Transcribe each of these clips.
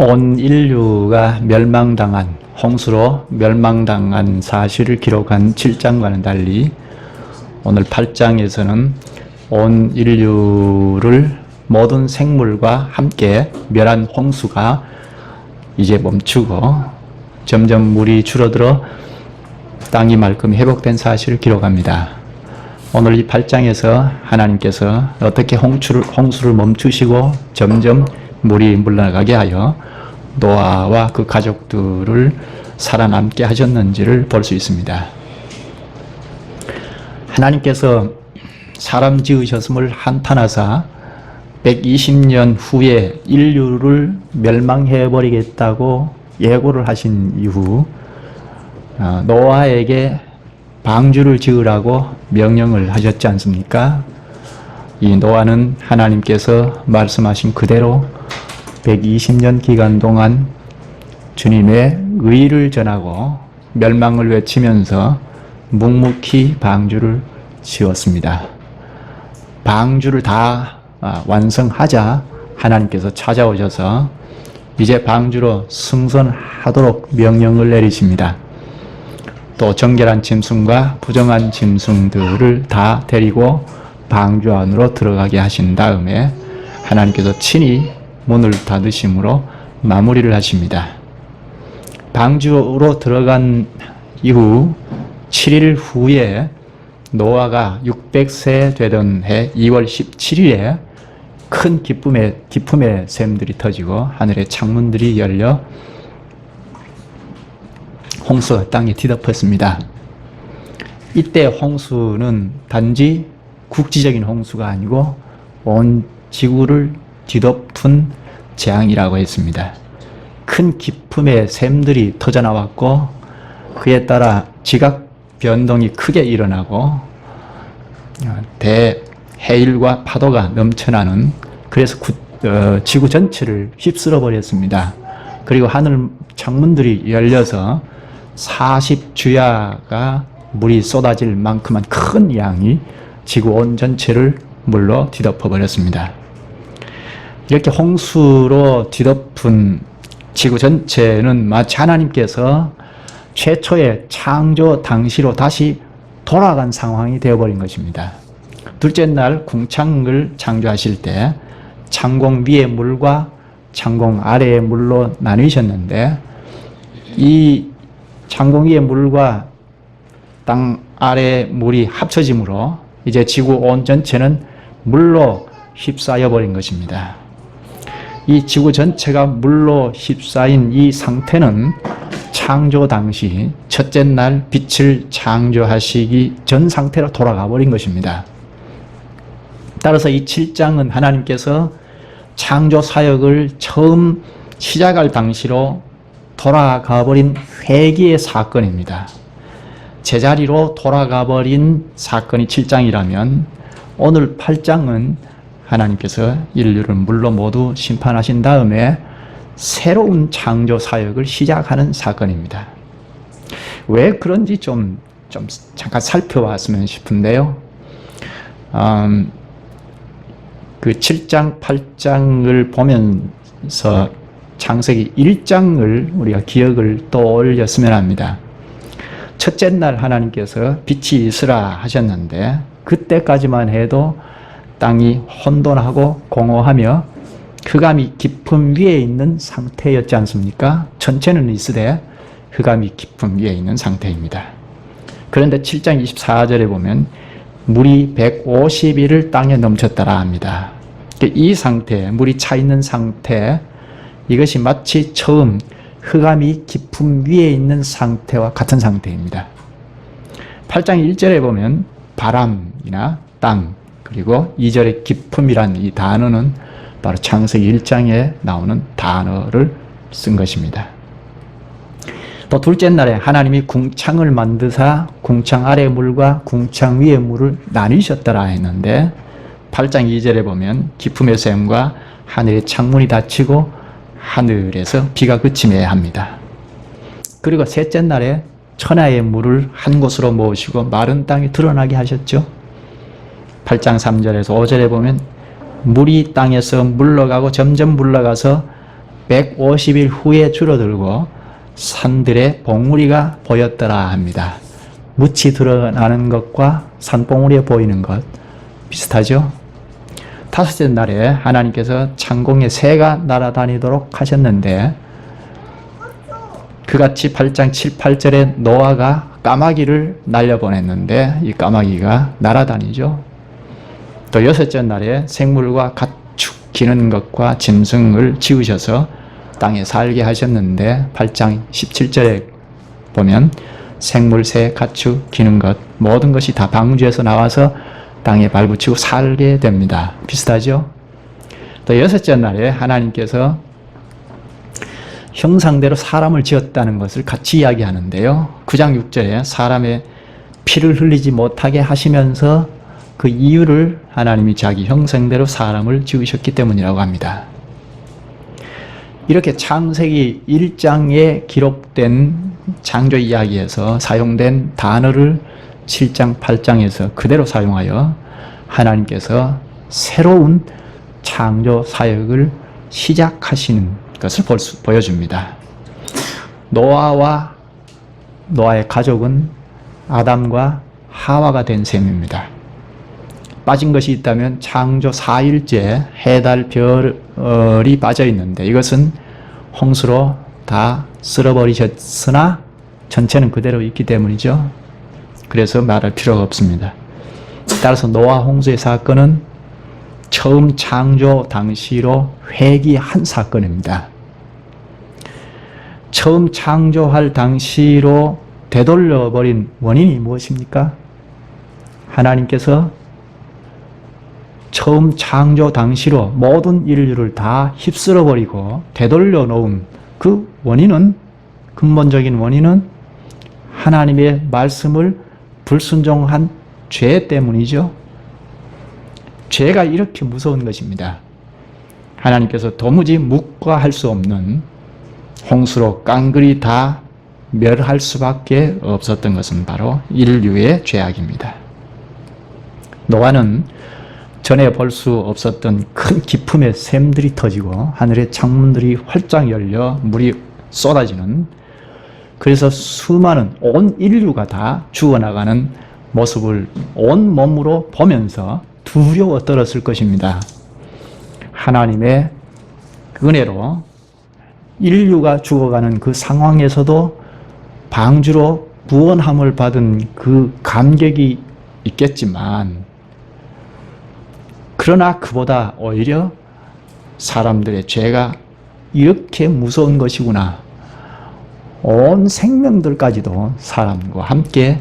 온 인류가 멸망당한, 홍수로 멸망당한 사실을 기록한 7장과는 달리 오늘 8장에서는 온 인류를 모든 생물과 함께 멸한 홍수가 이제 멈추고 점점 물이 줄어들어 땅이 말끔히 회복된 사실을 기록합니다. 오늘 이 8장에서 하나님께서 어떻게 홍수를 멈추시고 점점 물이 물러나가게 하여 노아와 그 가족들을 살아남게 하셨는지를 볼 수 있습니다. 하나님께서 사람 지으셨음을 한탄하사 120년 후에 인류를 멸망해버리겠다고 예고를 하신 이후 노아에게 방주를 지으라고 명령을 하셨지 않습니까? 이 노아는 하나님께서 말씀하신 그대로 120년 기간 동안 주님의 의를 전하고 멸망을 외치면서 묵묵히 방주를 지었습니다. 방주를 다 완성하자 하나님께서 찾아오셔서 이제 방주로 승선하도록 명령을 내리십니다. 또 정결한 짐승과 부정한 짐승들을 다 데리고 방주 안으로 들어가게 하신 다음에 하나님께서 친히 문을 닫으심으로 마무리를 하십니다. 방주로 들어간 이후 7일 후에 노아가 600세 되던 해 2월 17일에 큰 기품의 샘들이 터지고 하늘의 창문들이 열려 홍수가 땅에 뒤덮었습니다. 이때 홍수는 단지 국지적인 홍수가 아니고 온 지구를 뒤덮은 재앙이라고 했습니다. 큰 기품의 샘들이 터져나왔고 그에 따라 지각 변동이 크게 일어나고 대해일과 파도가 넘쳐나는, 그래서 지구 전체를 휩쓸어 버렸습니다. 그리고 하늘 창문들이 열려서 40주야가 물이 쏟아질 만큼만 큰 양이 지구 온 전체를 물로 뒤덮어 버렸습니다. 이렇게 홍수로 뒤덮은 지구 전체는 마치 하나님께서 최초의 창조 당시로 다시 돌아간 상황이 되어버린 것입니다. 둘째 날 궁창을 창조하실 때 창공 위의 물과 창공 아래의 물로 나누셨는데, 이 창공 위의 물과 땅 아래의 물이 합쳐짐으로 이제 지구 온 전체는 물로 휩싸여 버린 것입니다. 이 지구 전체가 물로 휩싸인 이 상태는 창조 당시 첫째 날 빛을 창조하시기 전 상태로 돌아가 버린 것입니다. 따라서 이 7장은 하나님께서 창조 사역을 처음 시작할 당시로 돌아가 버린 회개의 사건입니다. 제자리로 돌아가 버린 사건이 7장이라면 오늘 8장은 하나님께서 인류를 물로 모두 심판하신 다음에 새로운 창조 사역을 시작하는 사건입니다. 왜 그런지 좀 잠깐 살펴봤으면 싶은데요. 그 7장, 8장을 보면서 창세기 1장을 우리가 기억을 떠올렸으면 합니다. 첫째 날 하나님께서 빛이 있으라 하셨는데 그때까지만 해도 땅이 혼돈하고 공허하며 흑암이 깊음 위에 있는 상태였지 않습니까? 전체는 있으되 흑암이 깊음 위에 있는 상태입니다. 그런데 7장 24절에 보면 물이 150일을 땅에 넘쳤더라 합니다. 이 상태, 물이 차 있는 상태, 이것이 마치 처음 흑암이 깊음 위에 있는 상태와 같은 상태입니다. 8장 1절에 보면 바람이나 땅, 그리고 2절의 깊음이란 이 단어는 바로 창세기 1장에 나오는 단어를 쓴 것입니다. 또 둘째 날에 하나님이 궁창을 만드사 궁창 아래 물과 궁창 위의 물을 나누셨더라 했는데 8장 2절에 보면 기품의 샘과 하늘의 창문이 닫히고 하늘에서 비가 그치며 합니다. 그리고 셋째 날에 천하의 물을 한 곳으로 모으시고 마른 땅에 드러나게 하셨죠. 8장 3절에서 5절에 보면 물이 땅에서 물러가고 점점 물러가서 150일 후에 줄어들고 산들의 봉우리가 보였더라 합니다. 묻이 드러나는 것과 산봉우리에 보이는 것 비슷하죠? 다섯째 날에 하나님께서 창공에 새가 날아다니도록 하셨는데 그같이 8장 7, 8절에 노아가 까마귀를 날려보냈는데 이 까마귀가 날아다니죠. 또 여섯째 날에 생물과 가축 기는 것과 짐승을 지으셔서 땅에 살게 하셨는데 8장 17절에 보면 생물, 새, 가축, 기는 것 모든 것이 다 방주에서 나와서 땅에 발붙이고 살게 됩니다. 비슷하죠? 또 여섯째 날에 하나님께서 형상대로 사람을 지었다는 것을 같이 이야기하는데요. 9장 6절에 사람의 피를 흘리지 못하게 하시면서 그 이유를 하나님이 자기 형상대로 사람을 지으셨기 때문이라고 합니다. 이렇게 창세기 1장에 기록된 창조 이야기에서 사용된 단어를 7장, 8장에서 그대로 사용하여 하나님께서 새로운 창조 사역을 시작하시는 것을 보여줍니다. 노아와 노아의 가족은 아담과 하와가 된 셈입니다. 빠진 것이 있다면 창조 4일째 해, 달, 별이 빠져 있는데 이것은 홍수로 다 쓸어버리셨으나 전체는 그대로 있기 때문이죠. 그래서 말할 필요가 없습니다. 따라서 노아 홍수의 사건은 처음 창조 당시로 회귀한 사건입니다. 처음 창조할 당시로 되돌려버린 원인이 무엇입니까? 하나님께서 처음 창조 당시로 모든 인류를 다 휩쓸어버리고 되돌려 놓은 그 원인은, 근본적인 원인은 하나님의 말씀을 불순종한 죄 때문이죠. 죄가 이렇게 무서운 것입니다. 하나님께서 도무지 묵과할 수 없는 홍수로 깡그리 다 멸할 수밖에 없었던 것은 바로 인류의 죄악입니다. 노아는 전에 볼 수 없었던 큰 기품의 샘들이 터지고 하늘의 창문들이 활짝 열려 물이 쏟아지는, 그래서 수많은 온 인류가 다 죽어나가는 모습을 온 몸으로 보면서 두려워 떨었을 것입니다. 하나님의 은혜로 인류가 죽어가는 그 상황에서도 방주로 구원함을 받은 그 감격이 있겠지만, 그러나 그보다 오히려 사람들의 죄가 이렇게 무서운 것이구나, 온 생명들까지도 사람과 함께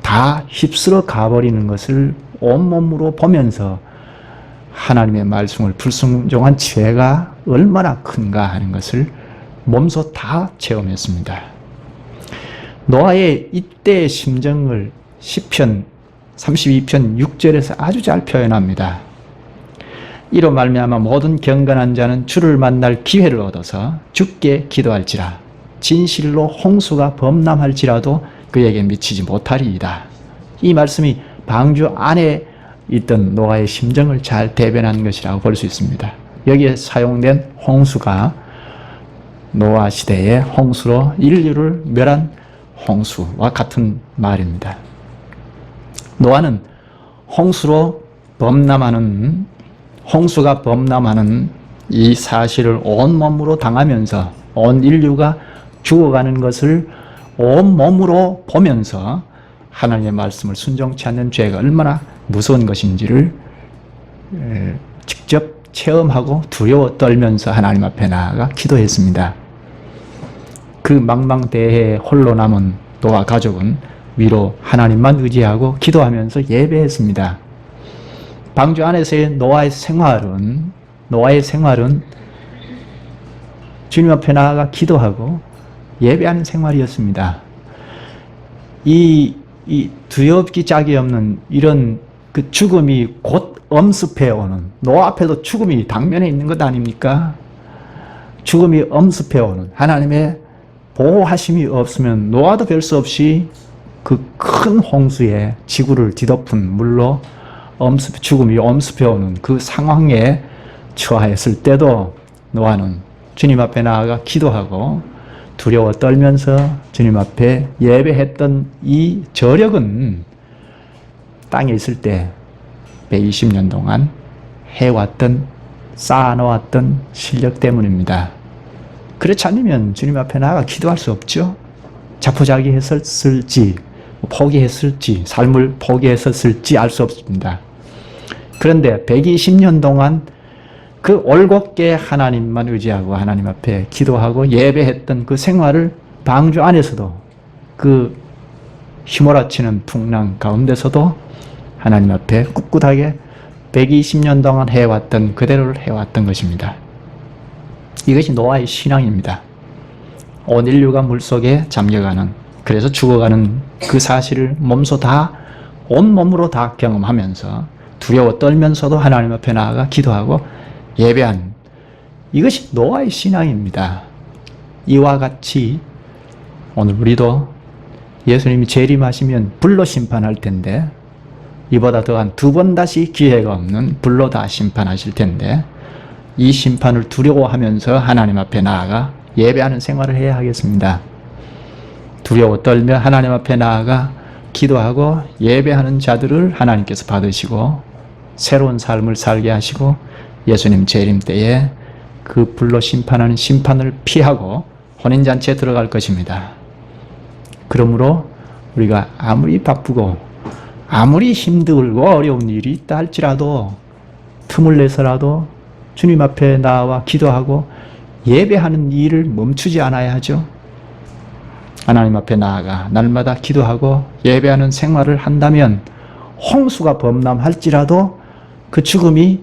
다 휩쓸어 가버리는 것을 온몸으로 보면서 하나님의 말씀을 불순종한 죄가 얼마나 큰가 하는 것을 몸소 다 체험했습니다. 노아의 이때의 심정을 시편 32편 6절에서 아주 잘 표현합니다. 이로 말미암아 모든 경건한 자는 주를 만날 기회를 얻어서 주께 기도할지라, 진실로 홍수가 범람할지라도 그에게 미치지 못하리이다. 이 말씀이 방주 안에 있던 노아의 심정을 잘 대변한 것이라고 볼 수 있습니다. 여기에 사용된 홍수가 노아 시대의 홍수로 인류를 멸한 홍수와 같은 말입니다. 노아는 홍수가 범람하는 이 사실을 온몸으로 당하면서 온 인류가 죽어가는 것을 온몸으로 보면서 하나님의 말씀을 순종치 않는 죄가 얼마나 무서운 것인지를 직접 체험하고 두려워 떨면서 하나님 앞에 나아가 기도했습니다. 그 망망대해에 홀로 남은 노아 가족은 위로 하나님만 의지하고 기도하면서 예배했습니다. 방주 안에서의 노아의 생활은 주님 앞에 나아가 기도하고 예배하는 생활이었습니다. 이 두렵기 짝이 없는 이런 그 죽음이 곧 엄습해 오는, 노아 앞에도 죽음이 당면에 있는 것 아닙니까? 죽음이 엄습해 오는, 하나님의 보호하심이 없으면 노아도 별 수 없이 그 큰 홍수에 지구를 뒤덮은 물로 죽음이 엄습해 오는 그 상황에 처하였을 때도 노아는 주님 앞에 나아가 기도하고 두려워 떨면서 주님 앞에 예배했던 이 저력은 땅에 있을 때 120년 동안 해왔던, 쌓아놓았던 실력 때문입니다. 그렇지 않으면 주님 앞에 나아가 기도할 수 없죠. 자포자기했을지, 포기했을지, 삶을 포기했었을지 알 수 없습니다. 그런데 120년 동안 그 올곧게 하나님만 의지하고 하나님 앞에 기도하고 예배했던 그 생활을 방주 안에서도 그 휘몰아치는 풍랑 가운데서도 하나님 앞에 꿋꿋하게 120년 동안 해왔던 그대로를 해왔던 것입니다. 이것이 노아의 신앙입니다. 온 인류가 물속에 잠겨가는, 그래서 죽어가는 그 사실을 몸소 다, 온몸으로 다 경험하면서 두려워 떨면서도 하나님 앞에 나아가 기도하고 예배한, 이것이 노아의 신앙입니다. 이와 같이 오늘 우리도 예수님이 재림하시면 불로 심판할 텐데, 이보다 더한 2번 다시 기회가 없는 불로 다 심판하실 텐데, 이 심판을 두려워하면서 하나님 앞에 나아가 예배하는 생활을 해야 하겠습니다. 두려워 떨며 하나님 앞에 나아가 기도하고 예배하는 자들을 하나님께서 받으시고 새로운 삶을 살게 하시고 예수님 재림 때에 그 불로 심판하는 심판을 피하고 혼인잔치에 들어갈 것입니다. 그러므로 우리가 아무리 바쁘고 아무리 힘들고 어려운 일이 있다 할지라도 틈을 내서라도 주님 앞에 나와 기도하고 예배하는 일을 멈추지 않아야 하죠. 하나님 앞에 나아가 날마다 기도하고 예배하는 생활을 한다면 홍수가 범람할지라도 그 죽음이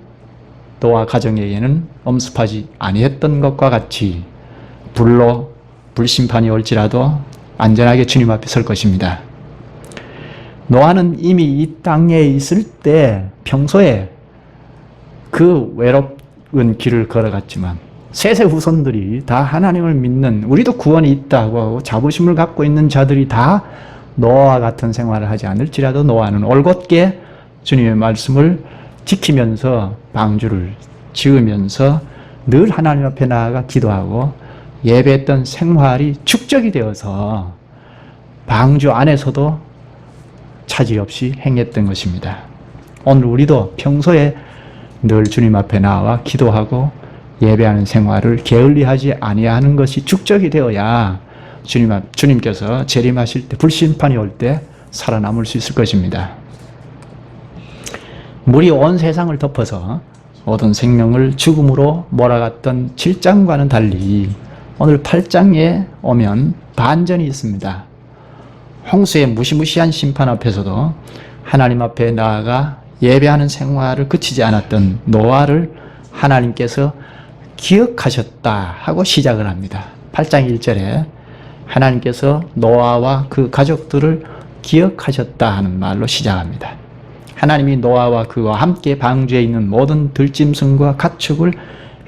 노아 가정에게는 엄습하지 아니했던 것과 같이 불로 불심판이 올지라도 안전하게 주님 앞에 설 것입니다. 노아는 이미 이 땅에 있을 때 평소에 그 외롭은 길을 걸어갔지만 셋의 후손들이 다 하나님을 믿는, 우리도 구원이 있다고 하고 자부심을 갖고 있는 자들이 다 노아와 같은 생활을 하지 않을지라도 노아는 올곧게 주님의 말씀을 지키면서 방주를 지으면서 늘 하나님 앞에 나아가 기도하고 예배했던 생활이 축적이 되어서 방주 안에서도 차질 없이 행했던 것입니다. 오늘 우리도 평소에 늘 주님 앞에 나와 기도하고 예배하는 생활을 게을리하지 아니하는 것이 축적이 되어야 주님께서 재림하실 때, 불심판이 올 때 살아남을 수 있을 것입니다. 물이 온 세상을 덮어서 모든 생명을 죽음으로 몰아갔던 7장과는 달리 오늘 8장에 오면 반전이 있습니다. 홍수의 무시무시한 심판 앞에서도 하나님 앞에 나아가 예배하는 생활을 그치지 않았던 노아를 하나님께서 기억하셨다 하고 시작을 합니다. 8장 1절에 하나님께서 노아와 그 가족들을 기억하셨다 하는 말로 시작합니다. 하나님이 노아와 그와 함께 방주에 있는 모든 들짐승과 가축을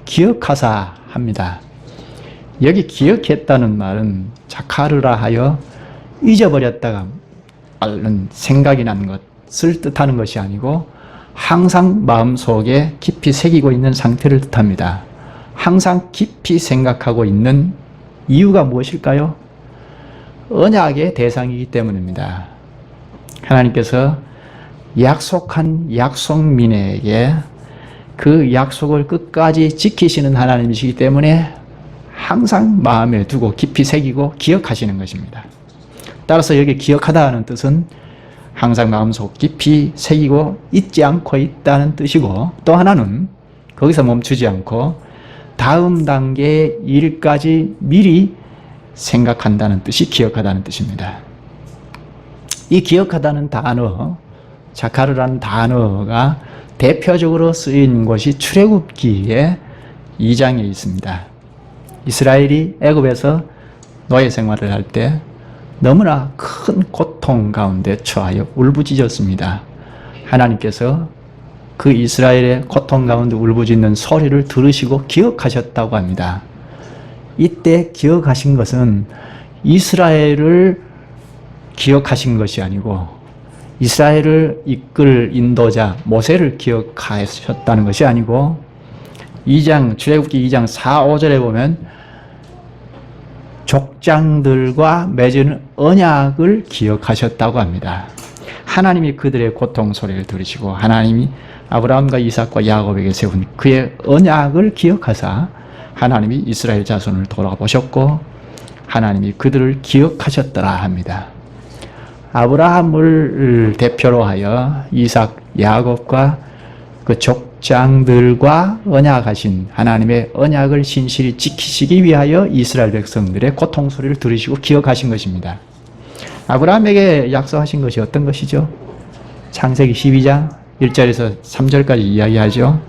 기억하사 합니다. 여기 기억했다는 말은 자카르라 하여 잊어버렸다가 얼른 생각이 난 것을 뜻하는 것이 아니고 항상 마음속에 깊이 새기고 있는 상태를 뜻합니다. 항상 깊이 생각하고 있는 이유가 무엇일까요? 언약의 대상이기 때문입니다. 하나님께서 약속한 약속민에게 그 약속을 끝까지 지키시는 하나님이시기 때문에 항상 마음에 두고 깊이 새기고 기억하시는 것입니다. 따라서 여기 기억하다 하는 뜻은 항상 마음속 깊이 새기고 잊지 않고 있다는 뜻이고, 또 하나는 거기서 멈추지 않고 다음 단계의 일까지 미리 생각한다는 뜻이 기억하다는 뜻입니다. 이 기억하다는 단어, 자카르라는 단어가 대표적으로 쓰인 것이 출애굽기의 2장에 있습니다. 이스라엘이 애굽에서 노예 생활을 할 때 너무나 큰 고통 가운데 처하여 울부짖었습니다. 하나님께서 그 이스라엘의 고통 가운데 울부짖는 소리를 들으시고 기억하셨다고 합니다. 이때 기억하신 것은 이스라엘을 기억하신 것이 아니고 이스라엘을 이끌 인도자 모세를 기억하셨다는 것이 아니고 출애굽기 2장 4, 5절에 보면 족장들과 맺은 언약을 기억하셨다고 합니다. 하나님이 그들의 고통 소리를 들으시고 하나님이 아브라함과 이삭과 야곱에게 세운 그의 언약을 기억하사 하나님이 이스라엘 자손을 돌아보셨고 하나님이 그들을 기억하셨더라 합니다. 아브라함을 대표로 하여 이삭, 야곱과 그 족장들과 언약하신 하나님의 언약을 신실히 지키시기 위하여 이스라엘 백성들의 고통 소리를 들으시고 기억하신 것입니다. 아브라함에게 약속하신 것이 어떤 것이죠? 창세기 12장 1절에서 3절까지 이야기하죠.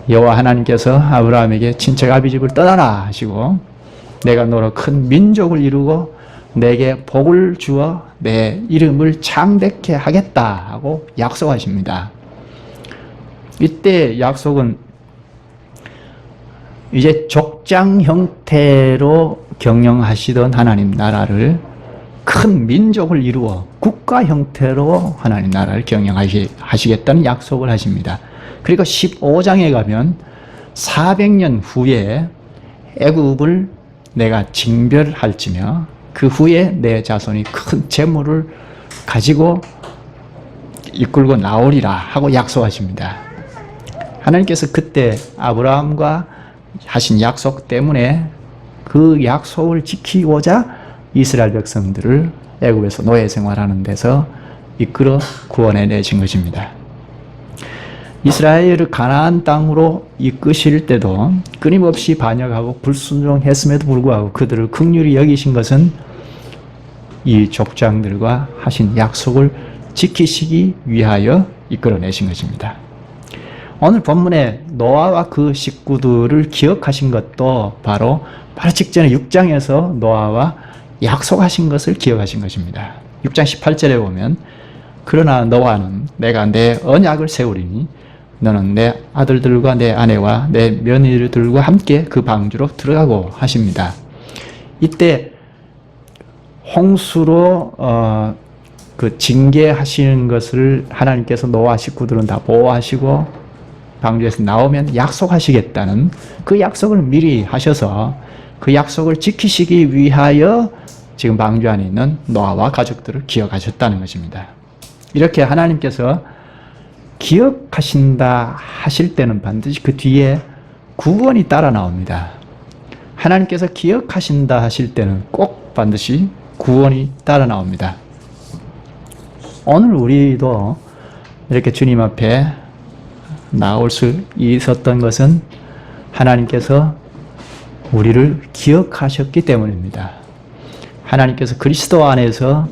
여호와 하나님께서 아브라함에게 친척 아비집을 떠나라 하시고 내가 너로 큰 민족을 이루고 내게 복을 주어 내 이름을 창대케 하겠다 하고 약속하십니다. 이때 약속은 이제 족장 형태로 경영하시던 하나님 나라를 큰 민족을 이루어 국가 형태로 하나님 나라를 경영하시겠다는 약속을 하십니다. 그리고 15장에 가면 400년 후에 애굽을 내가 징별할지며 그 후에 내 자손이 큰 재물을 가지고 이끌고 나오리라 하고 약속하십니다. 하나님께서 그때 아브라함과 하신 약속 때문에 그 약속을 지키고자 이스라엘 백성들을 애굽에서 노예 생활하는 데서 이끌어 구원해 내신 것입니다. 이스라엘을 가나안 땅으로 이끄실 때도 끊임없이 반역하고 불순종했음에도 불구하고 그들을 긍휼히 여기신 것은 이 족장들과 하신 약속을 지키시기 위하여 이끌어내신 것입니다. 오늘 본문에 노아와 그 식구들을 기억하신 것도 바로 직전에 6장에서 노아와 약속하신 것을 기억하신 것입니다. 6장 18절에 보면 그러나 너와는 내가 내 언약을 세우리니 너는 내 아들들과 내 아내와 내 며느리들과 함께 그 방주로 들어가고 하십니다. 이때 홍수로 그 징계하시는 것을 하나님께서 노아 식구들은 다 보호하시고 방주에서 나오면 약속하시겠다는 그 약속을 미리 하셔서 그 약속을 지키시기 위하여 지금 방주 안에 있는 노아와 가족들을 기억하셨다는 것입니다. 이렇게 하나님께서 기억하신다 하실 때는 반드시 그 뒤에 구원이 따라 나옵니다. 하나님께서 기억하신다 하실 때는 꼭 반드시 구원이 따라 나옵니다. 오늘 우리도 이렇게 주님 앞에 나올 수 있었던 것은 하나님께서 우리를 기억하셨기 때문입니다. 하나님께서 그리스도 안에서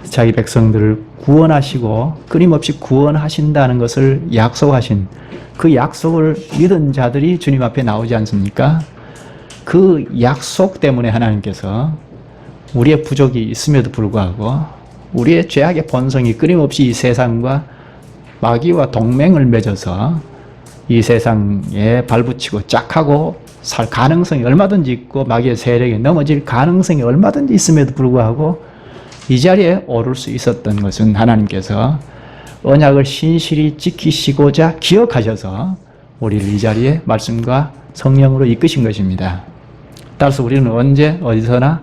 자기 백성들을 구원하시고 끊임없이 구원하신다는 것을 약속하신 그 약속을 믿은 자들이 주님 앞에 나오지 않습니까? 그 약속 때문에 하나님께서 우리의 부족이 있음에도 불구하고 우리의 죄악의 본성이 끊임없이 이 세상과 마귀와 동맹을 맺어서 이 세상에 발붙이고 짝하고 살 가능성이 얼마든지 있고 마귀의 세력에 넘어질 가능성이 얼마든지 있음에도 불구하고 이 자리에 오를 수 있었던 것은 하나님께서 언약을 신실히 지키시고자 기억하셔서 우리를 이 자리에 말씀과 성령으로 이끄신 것입니다. 따라서 우리는 언제 어디서나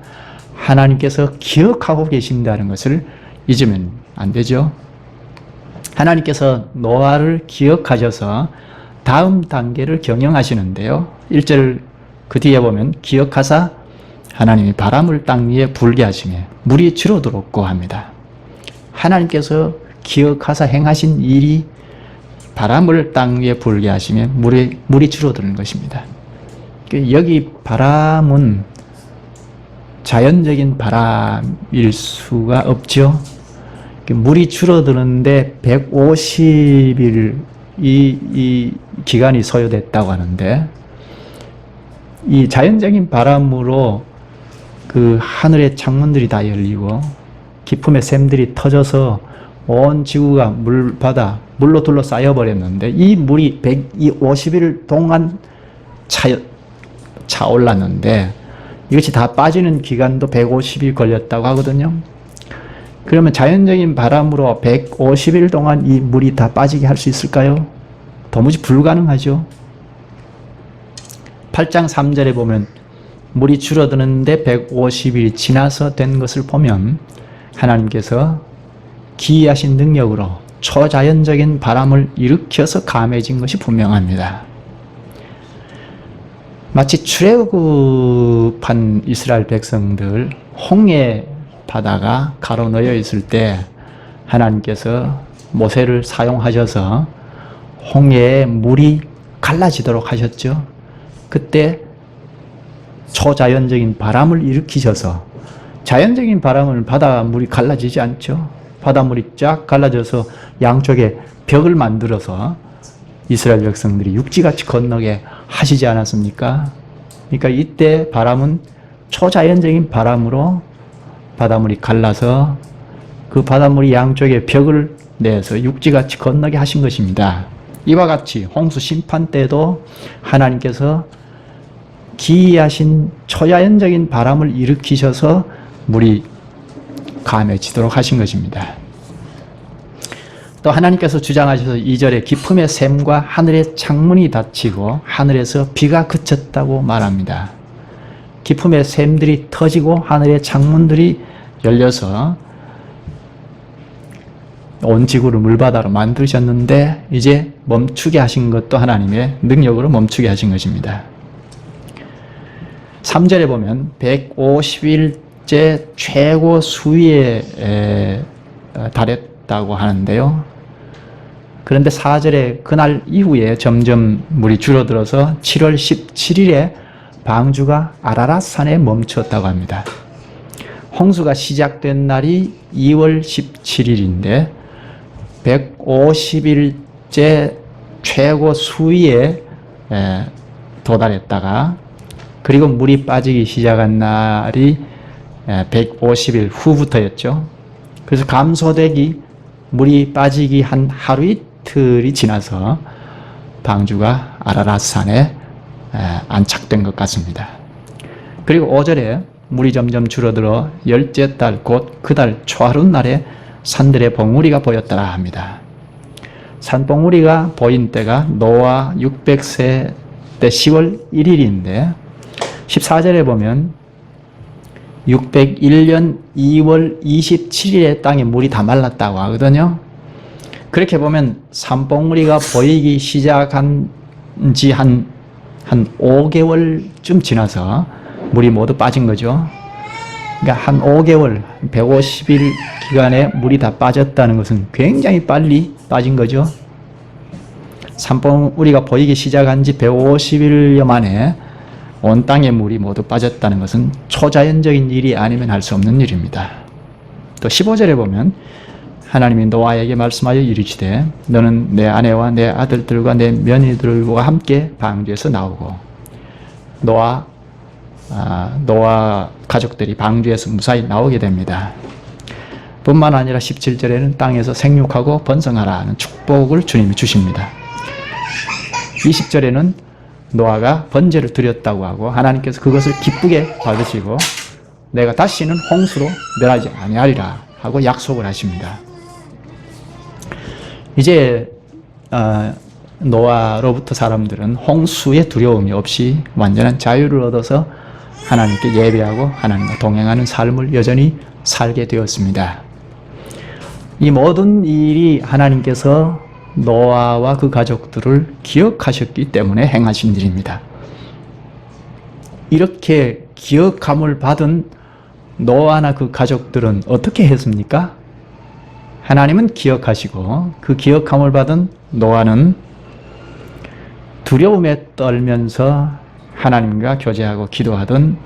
하나님께서 기억하고 계신다는 것을 잊으면 안 되죠. 하나님께서 노아를 기억하셔서 다음 단계를 경영하시는데요. 1절 그 뒤에 보면 기억하사 하나님이 바람을 땅 위에 불게 하시며 물이 줄어들었고 합니다. 하나님께서 기억하사 행하신 일이 바람을 땅 위에 불게 하시며 물이 줄어드는 것입니다. 여기 바람은 자연적인 바람일 수가 없죠. 물이 줄어드는데 150일 이 기간이 소요됐다고 하는데 이 자연적인 바람으로 그 하늘의 창문들이 다 열리고 기품의 샘들이 터져서 온 지구가 물로 둘러싸여 버렸는데 이 물이 150일 동안 차올랐는데 이것이 다 빠지는 기간도 150일 걸렸다고 하거든요. 그러면 자연적인 바람으로 150일 동안 이 물이 다 빠지게 할 수 있을까요? 도무지 불가능하죠. 8장 3절에 보면 물이 줄어드는데 150일이 지나서 된 것을 보면 하나님께서 기이하신 능력으로 초자연적인 바람을 일으켜서 감해진 것이 분명합니다. 마치 출애굽한 이스라엘 백성들 홍해 바다가 가로놓여 있을 때 하나님께서 모세를 사용하셔서 홍해에 물이 갈라지도록 하셨죠. 그때 초자연적인 바람을 일으키셔서, 자연적인 바람은 바닷물이 갈라지지 않죠. 바닷물이 쫙 갈라져서 양쪽에 벽을 만들어서 이스라엘 백성들이 육지같이 건너게 하시지 않았습니까? 그러니까 이때 바람은 초자연적인 바람으로 바닷물이 갈라서 그 바닷물이 양쪽에 벽을 내서 육지같이 건너게 하신 것입니다. 이와 같이 홍수 심판 때도 하나님께서 기이하신 초자연적인 바람을 일으키셔서 물이 감해지도록 하신 것입니다. 또 하나님께서 주장하셔서 2절에 기품의 샘과 하늘의 창문이 닫히고 하늘에서 비가 그쳤다고 말합니다. 기품의 샘들이 터지고 하늘의 창문들이 열려서 온 지구를 물바다로 만드셨는데 이제 멈추게 하신 것도 하나님의 능력으로 멈추게 하신 것입니다. 3절에 보면 150일째 최고 수위에 달했다고 하는데요. 그런데 4절에 그날 이후에 점점 물이 줄어들어서 7월 17일에 방주가 아라랏산에 멈췄다고 합니다. 홍수가 시작된 날이 2월 17일인데 150일째 최고 수위에 도달했다가 그리고 물이 빠지기 시작한 날이 150일 후부터였죠. 그래서 감소되기, 물이 빠지기 한 하루 이틀이 지나서 방주가 아라랏산에 안착된 것 같습니다. 그리고 5절에 물이 점점 줄어들어 열째 달 곧 그 달 초하룻날에 산들의 봉우리가 보였더라 합니다. 산봉우리가 보인 때가 노아 600세 때 10월 1일인데 14절에 보면 601년 2월 27일에 땅에 물이 다 말랐다고 하거든요. 그렇게 보면 산봉우리가 보이기 시작한 지 한 5개월쯤 지나서 물이 모두 빠진 거죠. 그러니까 한 5개월, 150일 기간에 물이 다 빠졌다는 것은 굉장히 빨리 빠진 거죠. 산봉우리가 보이기 시작한 지 150일여 만에 온 땅의 물이 모두 빠졌다는 것은 초자연적인 일이 아니면 할 수 없는 일입니다. 또 15절에 보면 하나님이 노아에게 말씀하여 이르시되 너는 내 아내와 내 아들들과 내 며느리들과 함께 방주에서 나오고 노아 가족들이 방주에서 무사히 나오게 됩니다. 뿐만 아니라 17절에는 땅에서 생육하고 번성하라는 축복을 주님이 주십니다. 20절에는 노아가 번제를 드렸다고 하고 하나님께서 그것을 기쁘게 받으시고 내가 다시는 홍수로 멸하지 아니하리라 하고 약속을 하십니다. 이제 노아로부터 사람들은 홍수의 두려움이 없이 완전한 자유를 얻어서 하나님께 예배하고 하나님과 동행하는 삶을 여전히 살게 되었습니다. 이 모든 일이 하나님께서 노아와 그 가족들을 기억하셨기 때문에 행하신 일입니다. 이렇게 기억함을 받은 노아나 그 가족들은 어떻게 했습니까? 하나님은 기억하시고 그 기억함을 받은 노아는 두려움에 떨면서 하나님과 교제하고 기도하던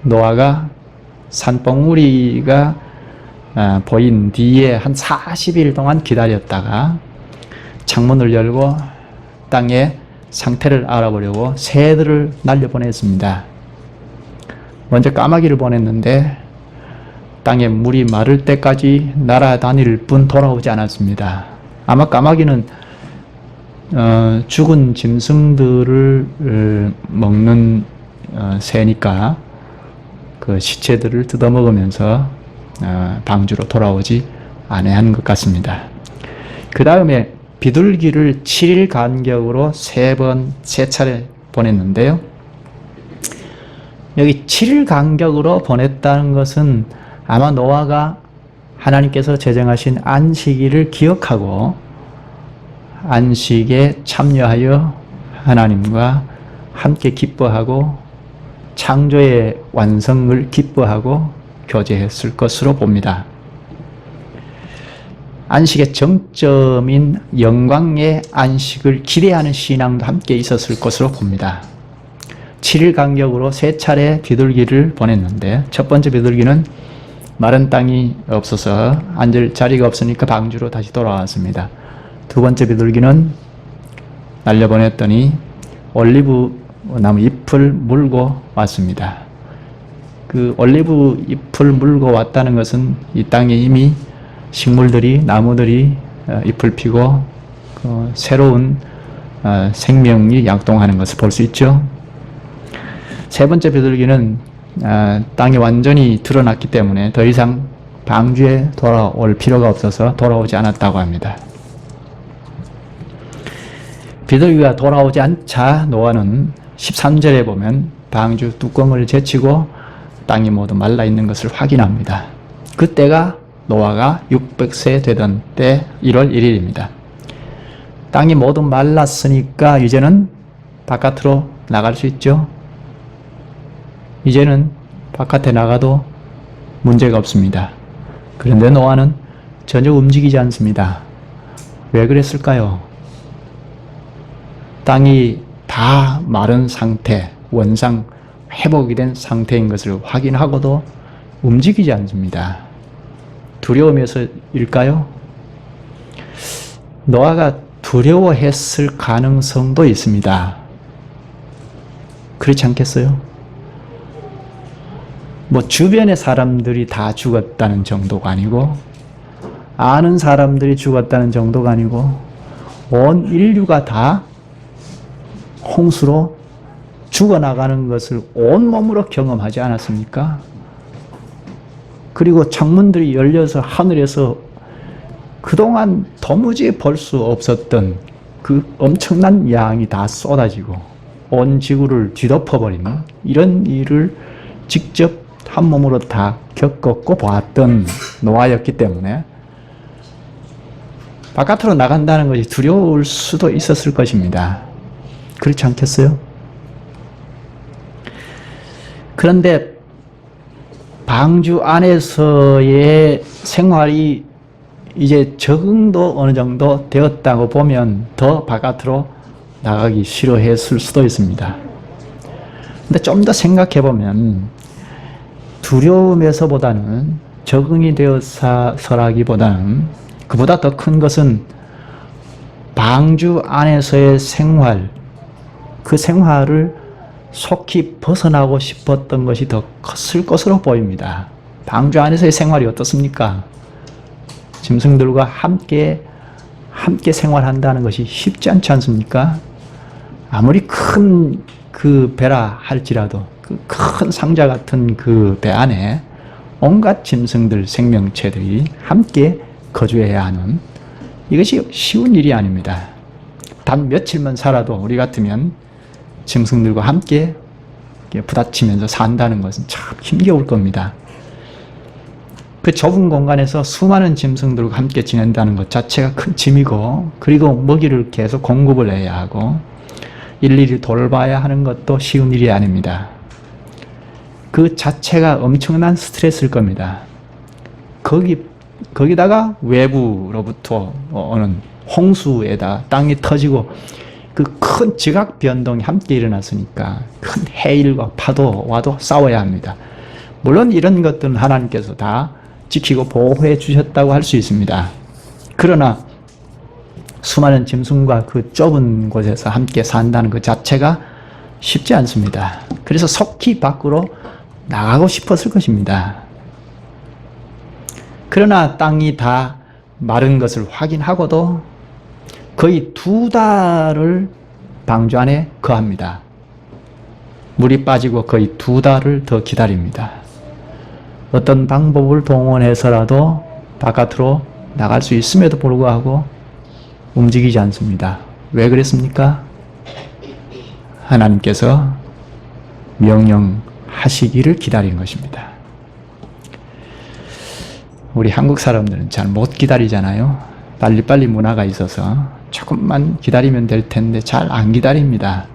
노아가 산봉우리가 보인 뒤에 한 40일 동안 기다렸다가 창문을 열고 땅의 상태를 알아보려고 새들을 날려보냈습니다. 먼저 까마귀를 보냈는데 땅에 물이 마를 때까지 날아다닐 뿐 돌아오지 않았습니다. 아마 까마귀는 죽은 짐승들을 먹는 새니까 그 시체들을 뜯어먹으면서 방주로 돌아오지 않은 것 같습니다. 그 다음에 비둘기를 7일 간격으로 세 차례 보냈는데요. 여기 7일 간격으로 보냈다는 것은 아마 노아가 하나님께서 제정하신 안식일을 기억하고 안식에 참여하여 하나님과 함께 기뻐하고 창조의 완성을 기뻐하고 교제했을 것으로 봅니다. 안식의 정점인 영광의 안식을 기대하는 신앙도 함께 있었을 것으로 봅니다. 7일 간격으로 3차례 비둘기를 보냈는데 첫 번째 비둘기는 마른 땅이 없어서 앉을 자리가 없으니까 방주로 다시 돌아왔습니다. 두 번째 비둘기는 날려보냈더니 올리브 나무 잎을 물고 왔습니다. 그 올리브 잎을 물고 왔다는 것은 이 땅에 이미 식물들이, 나무들이 잎을 피고 새로운 생명이 양동하는 것을 볼 수 있죠. 세 번째 비둘기는 땅이 완전히 드러났기 때문에 더 이상 방주에 돌아올 필요가 없어서 돌아오지 않았다고 합니다. 비둘기가 돌아오지 않자 노아는 13절에 보면 방주 뚜껑을 제치고 땅이 모두 말라 있는 것을 확인합니다. 그때가 노아가 600세 되던 때 1월 1일입니다. 땅이 모두 말랐으니까 이제는 바깥으로 나갈 수 있죠. 이제는 바깥에 나가도 문제가 없습니다. 그런데 노아는 전혀 움직이지 않습니다. 왜 그랬을까요? 땅이 다 마른 상태, 원상 회복이 된 상태인 것을 확인하고도 움직이지 않습니다. 두려움에서일까요? 노아가 두려워했을 가능성도 있습니다. 그렇지 않겠어요? 뭐 주변의 사람들이 다 죽었다는 정도가 아니고 아는 사람들이 죽었다는 정도가 아니고 온 인류가 다 홍수로 죽어나가는 것을 온몸으로 경험하지 않았습니까? 그리고 창문들이 열려서 하늘에서 그동안 도무지 볼 수 없었던 그 엄청난 양이 다 쏟아지고 온 지구를 뒤덮어버리는 이런 일을 직접 한 몸으로 다 겪었고 보았던 노아였기 때문에 바깥으로 나간다는 것이 두려울 수도 있었을 것입니다. 그렇지 않겠어요? 그런데 방주 안에서의 생활이 이제 적응도 어느 정도 되었다고 보면 더 바깥으로 나가기 싫어했을 수도 있습니다. 근데 좀 더 생각해 보면 두려움에서보다는 적응이 되어서라기보다는 그보다 더 큰 것은 방주 안에서의 생활, 그 생활을 속히 벗어나고 싶었던 것이 더 컸을 것으로 보입니다. 방주 안에서의 생활이 어떻습니까? 짐승들과 함께 생활한다는 것이 쉽지 않지 않습니까? 아무리 큰 그 배라 할지라도 그 큰 상자 같은 그 배 안에 온갖 짐승들, 생명체들이 함께 거주해야 하는 이것이 쉬운 일이 아닙니다. 단 며칠만 살아도 우리 같으면 짐승들과 함께 부딪히면서 산다는 것은 참 힘겨울 겁니다. 그 좁은 공간에서 수많은 짐승들과 함께 지낸다는 것 자체가 큰 짐이고, 그리고 먹이를 계속 공급을 해야 하고 일일이 돌봐야 하는 것도 쉬운 일이 아닙니다. 그 자체가 엄청난 스트레스일 겁니다. 거기다가 외부로부터 오는 홍수에다 땅이 터지고 그 큰 지각 변동이 함께 일어났으니까 큰 해일과 파도 와도 싸워야 합니다. 물론 이런 것들은 하나님께서 다 지키고 보호해 주셨다고 할 수 있습니다. 그러나 수많은 짐승과 그 좁은 곳에서 함께 산다는 것 자체가 쉽지 않습니다. 그래서 속히 밖으로 나가고 싶었을 것입니다. 그러나 땅이 다 마른 것을 확인하고도 거의 2달을 방주 안에 거합니다. 물이 빠지고 거의 2달을 더 기다립니다. 어떤 방법을 동원해서라도 바깥으로 나갈 수 있음에도 불구하고 움직이지 않습니다. 왜 그랬습니까? 하나님께서 명령하시기를 기다린 것입니다. 우리 한국 사람들은 잘 못 기다리잖아요. 빨리빨리 문화가 있어서 조금만 기다리면 될 텐데 잘 안 기다립니다.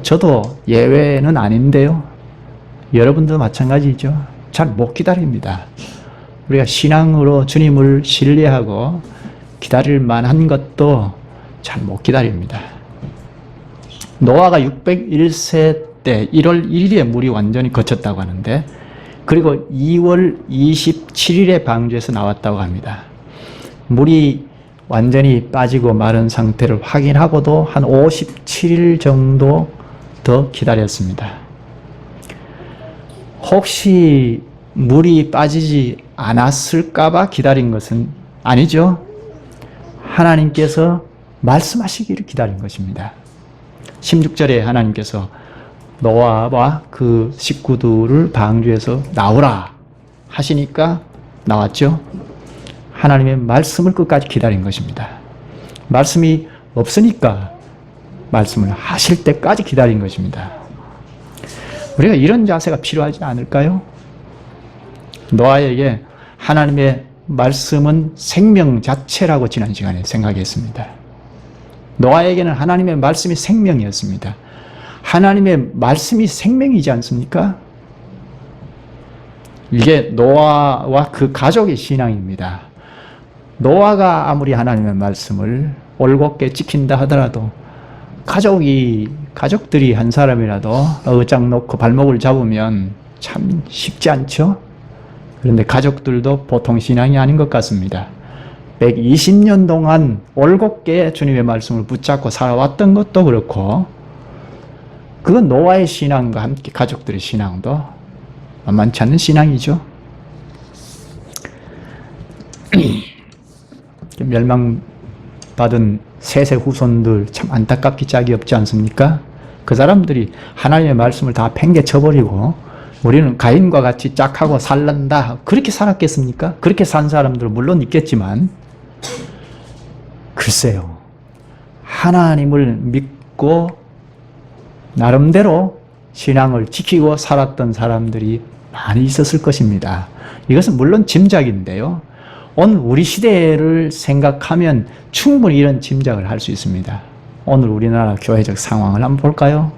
저도 예외는 아닌데요. 여러분도 마찬가지죠. 잘 못 기다립니다. 우리가 신앙으로 주님을 신뢰하고 기다릴 만한 것도 잘 못 기다립니다. 노아가 601세 때 1월 1일에 물이 완전히 거쳤다고 하는데, 그리고 2월 27일에 방주에서 나왔다고 합니다. 물이 완전히 빠지고 마른 상태를 확인하고도 한 57일 정도 더 기다렸습니다. 혹시 물이 빠지지 않았을까봐 기다린 것은 아니죠. 하나님께서 말씀하시기를 기다린 것입니다. 16절에 하나님께서 노아와 그 식구들을 방주에서 나오라 하시니까 나왔죠. 하나님의 말씀을 끝까지 기다린 것입니다. 말씀이 없으니까 말씀을 하실 때까지 기다린 것입니다. 우리가 이런 자세가 필요하지 않을까요? 노아에게 하나님의 말씀은 생명 자체라고 지난 시간에 생각했습니다. 노아에게는 하나님의 말씀이 생명이었습니다. 하나님의 말씀이 생명이지 않습니까? 이게 노아와 그 가족의 신앙입니다. 노아가 아무리 하나님의 말씀을 올곧게 지킨다 하더라도 가족들이 한 사람이라도 어장 놓고 발목을 잡으면 참 쉽지 않죠? 그런데 가족들도 보통 신앙이 아닌 것 같습니다. 120년 동안 올곧게 주님의 말씀을 붙잡고 살아왔던 것도 그렇고, 그건 노아의 신앙과 함께 가족들의 신앙도 만만치 않은 신앙이죠. 멸망받은 셋의 후손들 참 안타깝기 짝이 없지 않습니까? 그 사람들이 하나님의 말씀을 다 팽개쳐버리고 우리는 가인과 같이 짝하고 살란다, 그렇게 살았겠습니까? 그렇게 산 사람들은 물론 있겠지만, 글쎄요, 하나님을 믿고 나름대로 신앙을 지키고 살았던 사람들이 많이 있었을 것입니다. 이것은 물론 짐작인데요. 오늘 우리 시대를 생각하면 충분히 이런 짐작을 할 수 있습니다. 오늘 우리나라 교회적 상황을 한번 볼까요?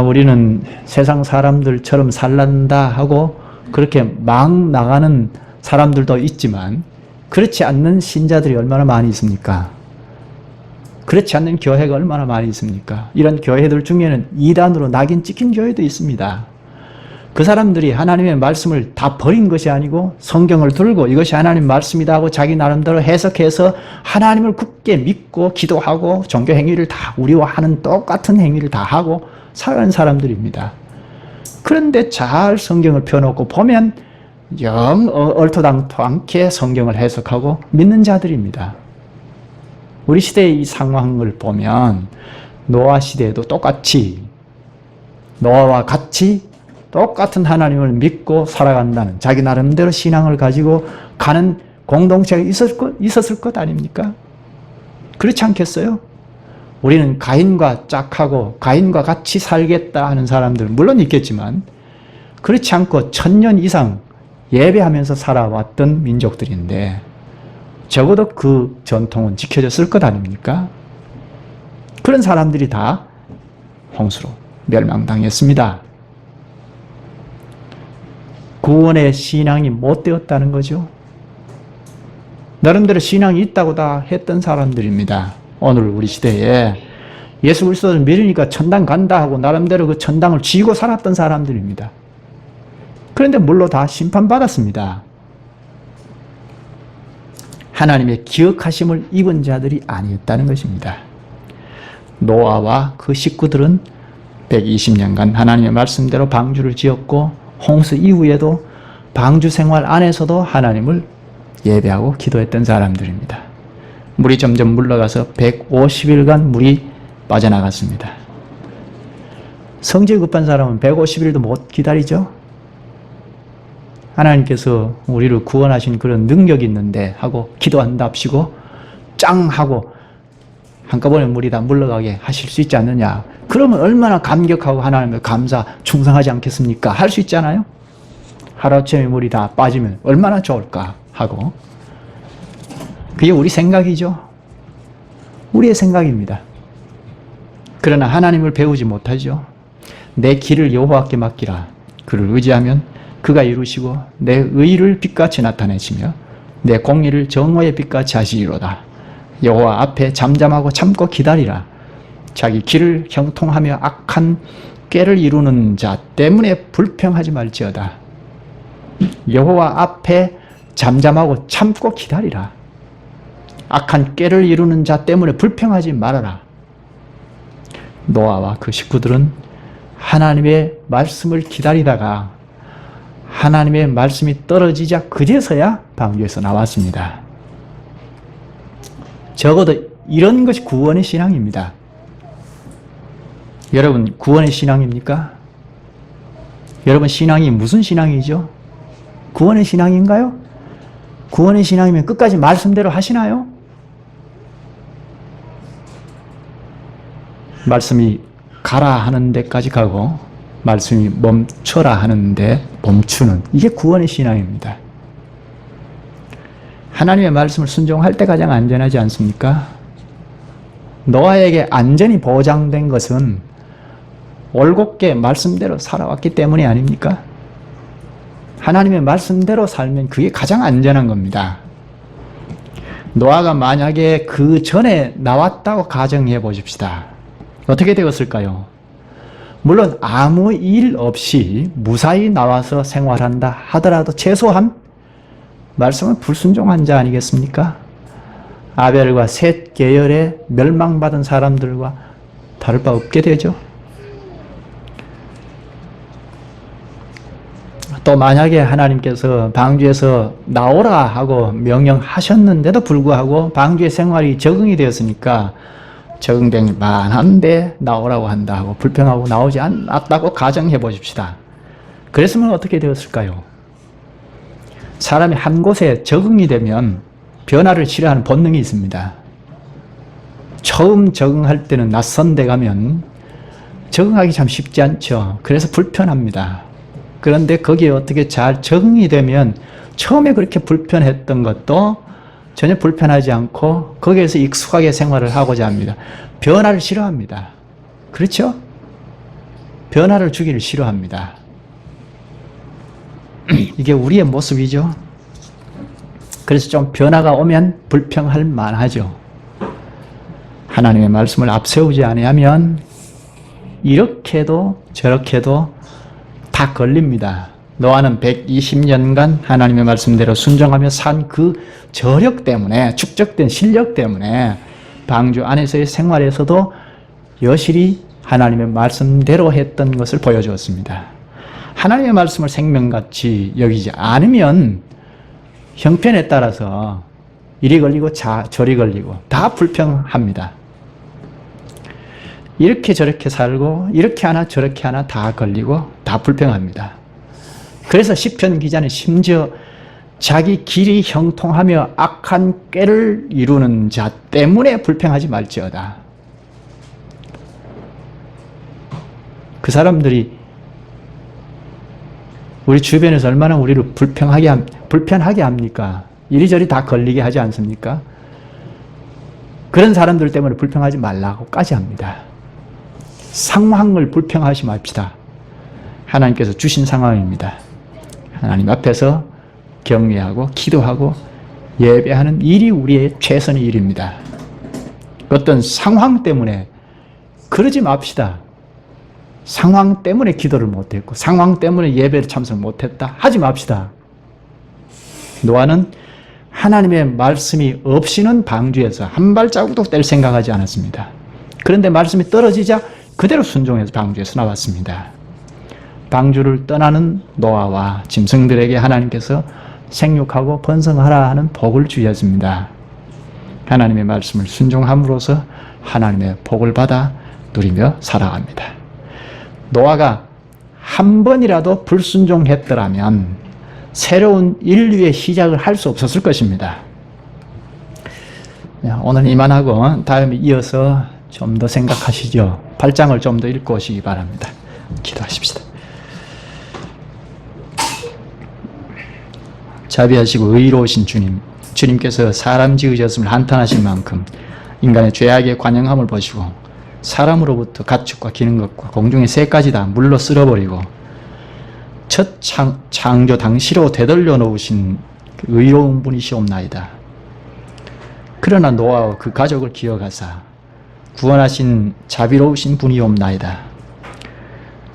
우리는 세상 사람들처럼 살란다 하고 그렇게 막 나가는 사람들도 있지만, 그렇지 않는 신자들이 얼마나 많이 있습니까? 그렇지 않는 교회가 얼마나 많이 있습니까? 이런 교회들 중에는 이단으로 낙인 찍힌 교회도 있습니다. 그 사람들이 하나님의 말씀을 다 버린 것이 아니고 성경을 들고 이것이 하나님 말씀이다 하고 자기 나름대로 해석해서 하나님을 굳게 믿고 기도하고 종교 행위를 다 우리와 하는 똑같은 행위를 다 하고 살아가는 사람들입니다. 그런데 잘 성경을 펴놓고 보면 영 얼토당토 않게 성경을 해석하고 믿는 자들입니다. 우리 시대의 이 상황을 보면 노아 시대에도 똑같이, 노아와 같이 똑같은 하나님을 믿고 살아간다는 자기 나름대로 신앙을 가지고 가는 공동체가 있었을 것 아닙니까? 그렇지 않겠어요? 우리는 가인과 짝하고 가인과 같이 살겠다 하는 사람들 물론 있겠지만, 그렇지 않고 1000년 이상 예배하면서 살아왔던 민족들인데 적어도 그 전통은 지켜졌을 것 아닙니까? 그런 사람들이 다 홍수로 멸망당했습니다. 구원의 신앙이 못 되었다는 거죠. 나름대로 신앙이 있다고 다 했던 사람들입니다. 오늘 우리 시대에 예수 그리스도를 믿으니까 천당 간다 하고 나름대로 그 천당을 쥐고 살았던 사람들입니다. 그런데 물로 다 심판받았습니다. 하나님의 기억하심을 입은 자들이 아니었다는 것입니다. 노아와 그 식구들은 120년간 하나님의 말씀대로 방주를 지었고, 홍수 이후에도 방주 생활 안에서도 하나님을 예배하고 기도했던 사람들입니다. 물이 점점 물러가서 150일간 물이 빠져나갔습니다. 성질 급한 사람은 150일도 못 기다리죠. 하나님께서 우리를 구원하신 그런 능력이 있는데 하고 기도한답시고 짱 하고 한꺼번에 물이 다 물러가게 하실 수 있지 않느냐. 그러면 얼마나 감격하고 하나님을 감사, 충성하지 않겠습니까? 할 수 있잖아요. 하루아침에 물이 다 빠지면 얼마나 좋을까 하고. 그게 우리 생각이죠. 우리의 생각입니다. 그러나 하나님을 배우지 못하죠. 내 길을 여호와께 맡기라. 그를 의지하면 그가 이루시고 내 의를 빛같이 나타내시며 내 공의를 정오의 빛같이 하시리로다. 여호와 앞에 잠잠하고 참고 기다리라. 자기 길을 형통하며 악한 꾀를 이루는 자 때문에 불평하지 말지어다. 여호와 앞에 잠잠하고 참고 기다리라. 악한 꾀를 이루는 자 때문에 불평하지 말아라. 노아와 그 식구들은 하나님의 말씀을 기다리다가 하나님의 말씀이 떨어지자 그제서야 방주에서 나왔습니다. 적어도 이런 것이 구원의 신앙입니다. 여러분, 구원의 신앙입니까? 여러분, 신앙이 무슨 신앙이죠? 구원의 신앙인가요? 구원의 신앙이면 끝까지 말씀대로 하시나요? 말씀이 가라 하는 데까지 가고 말씀이 멈춰라 하는데 멈추는, 이게 구원의 신앙입니다. 하나님의 말씀을 순종할 때 가장 안전하지 않습니까? 노아에게 안전이 보장된 것은 올곧게 말씀대로 살아왔기 때문이 아닙니까? 하나님의 말씀대로 살면 그게 가장 안전한 겁니다. 노아가 만약에 그 전에 나왔다고 가정해 보십시다. 어떻게 되었을까요? 물론 아무 일 없이 무사히 나와서 생활한다 하더라도 최소한 말씀은 불순종한 자 아니겠습니까? 아벨과 셋 계열의 멸망받은 사람들과 다를 바 없게 되죠. 또 만약에 하나님께서 방주에서 나오라 하고 명령하셨는데도 불구하고 방주의 생활이 적응이 되었으니까 적응된 만한데 나오라고 한다 하고 불평하고 나오지 않았다고 가정해 보십시다. 그랬으면 어떻게 되었을까요? 사람이 한 곳에 적응이 되면 변화를 싫어하는 본능이 있습니다. 처음 적응할 때는 낯선 데 가면 적응하기 참 쉽지 않죠. 그래서 불편합니다. 그런데 거기에 어떻게 잘 적응이 되면 처음에 그렇게 불편했던 것도 전혀 불편하지 않고 거기에서 익숙하게 생활을 하고자 합니다. 변화를 싫어합니다. 그렇죠? 변화를 주기를 싫어합니다. 이게 우리의 모습이죠. 그래서 좀 변화가 오면 불평할 만하죠. 하나님의 말씀을 앞세우지 아니하면 이렇게도 저렇게도 다 걸립니다. 노아는 120년간 하나님의 말씀대로 순종하며 산 그 저력 때문에, 축적된 실력 때문에 방주 안에서의 생활에서도 여실히 하나님의 말씀대로 했던 것을 보여주었습니다. 하나님의 말씀을 생명같이 여기지 않으면 형편에 따라서 이리 걸리고 저리 걸리고 다 불평합니다. 이렇게 저렇게 살고 이렇게 하나 저렇게 하나 다 걸리고 다 불평합니다. 그래서 시편 기자는 심지어 자기 길이 형통하며 악한 꾀를 이루는 자 때문에 불평하지 말지어다. 그 사람들이 우리 주변에서 얼마나 우리를 불편하게 합니까? 이리저리 다 걸리게 하지 않습니까? 그런 사람들 때문에 불평하지 말라고까지 합니다. 상황을 불평하지 맙시다. 하나님께서 주신 상황입니다. 하나님 앞에서 경외하고 기도하고 예배하는 일이 우리의 최선의 일입니다. 어떤 상황 때문에 그러지 맙시다. 상황 때문에 기도를 못했고 상황 때문에 예배를 참석 못했다 하지 맙시다. 노아는 하나님의 말씀이 없이는 방주에서 한 발자국도 뗄 생각하지 않았습니다. 그런데 말씀이 떨어지자 그대로 순종해서 방주에서 나왔습니다. 방주를 떠나는 노아와 짐승들에게 하나님께서 생육하고 번성하라 하는 복을 주셨습니다. 하나님의 말씀을 순종함으로써 하나님의 복을 받아 누리며 살아갑니다. 노아가 한 번이라도 불순종했더라면 새로운 인류의 시작을 할 수 없었을 것입니다. 오늘 이만하고 다음에 이어서 좀 더 생각하시죠. 8장을 좀 더 읽고 오시기 바랍니다. 기도하십시다. 자비하시고 의로우신 주님, 주님께서 사람 지으셨음을 한탄하신 만큼 인간의 죄악의 관영함을 보시고 사람으로부터 가축과 기는 것과 공중의 새까지 다 물로 쓸어버리고 첫 창조 당시로 되돌려 놓으신 그 의로운 분이시옵나이다. 그러나 노아와 그 가족을 기억하사 구원하신 자비로우신 분이옵나이다.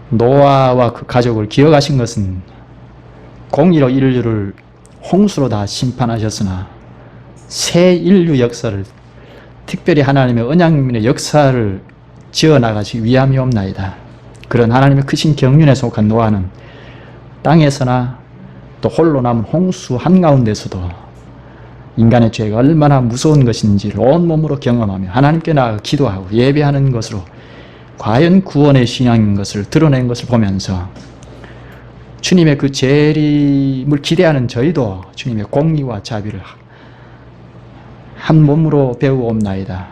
노아와 그 가족을 기억하신 것은 공의로 인류를 홍수로 다 심판하셨으나 새 인류 역사를, 특별히 하나님의 언약민의 역사를 지어나가시기 위함이옵나이다. 그런 하나님의 크신 경륜에 속한 노아는 땅에서나 또 홀로 남은 홍수 한가운데서도 인간의 죄가 얼마나 무서운 것인지를 온몸으로 경험하며 하나님께 나아가 기도하고 예배하는 것으로 과연 구원의 신앙인 것을 드러낸 것을 보면서 주님의 그 재림을 기대하는 저희도 주님의 공의와 자비를 한 몸으로 배우옵나이다.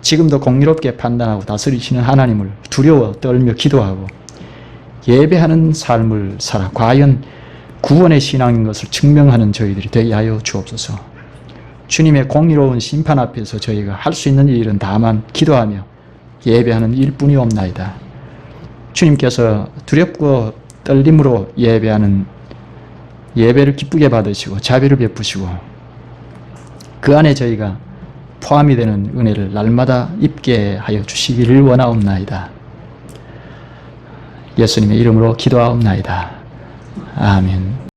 지금도 공의롭게 판단하고 다스리시는 하나님을 두려워 떨며 기도하고 예배하는 삶을 살아 과연 구원의 신앙인 것을 증명하는 저희들이 되게 하여 주옵소서. 주님의 공의로운 심판 앞에서 저희가 할 수 있는 일은 다만 기도하며 예배하는 일뿐이옵나이다. 주님께서 두렵고 떨림으로 예배하는 예배를 기쁘게 받으시고 자비를 베푸시고 그 안에 저희가 포함이 되는 은혜를 날마다 입게 하여 주시기를 원하옵나이다. 예수님의 이름으로 기도하옵나이다. 아멘.